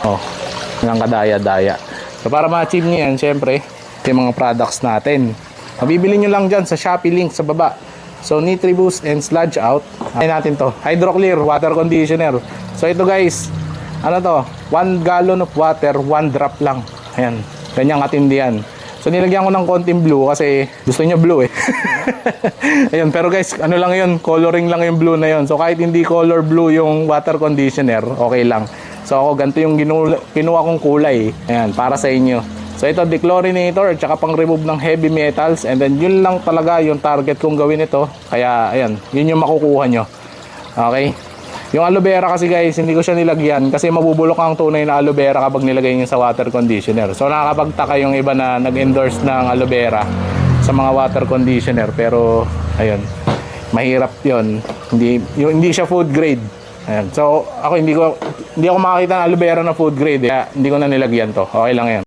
Oh, ng kadaya-daya. So para ma-achieve nyo yan, syempre, yung mga products natin. Mabibili nyo lang dyan sa Shopee link sa baba. So Nitriboost and Sludge Out. Ay natin to. Hydroclear water conditioner. So ito guys, ano to? 1 gallon of water, 1 drop lang. Ayan. Ganyang katindi yan. So nilagyan ko ng konting blue kasi gusto niya blue eh. Ayun, pero guys, ano lang yun, coloring lang yung blue na yun. So kahit hindi color blue yung water conditioner, okay lang. So ako ganito yung kinuha kong kulay. Ayan, para sa inyo. So ito, dechlorinator at saka pang remove ng heavy metals. And then yun lang talaga yung target kong gawin ito. Kaya ayan, yun yung makukuha nyo. Okay. Yung aloe vera kasi guys, hindi ko siya nilagyan kasi mabubulok ang tunay na aloe vera kapag nilagay nyo sa water conditioner. So nakakapagtaka yung iba na nag-endorse ng aloe vera sa mga water conditioner. Pero ayun, mahirap yun. Hindi siya food grade. Ayan. So ako hindi ako makakita ng aloe vera na food grade. Kaya hindi ko na nilagyan to. Okay lang yan.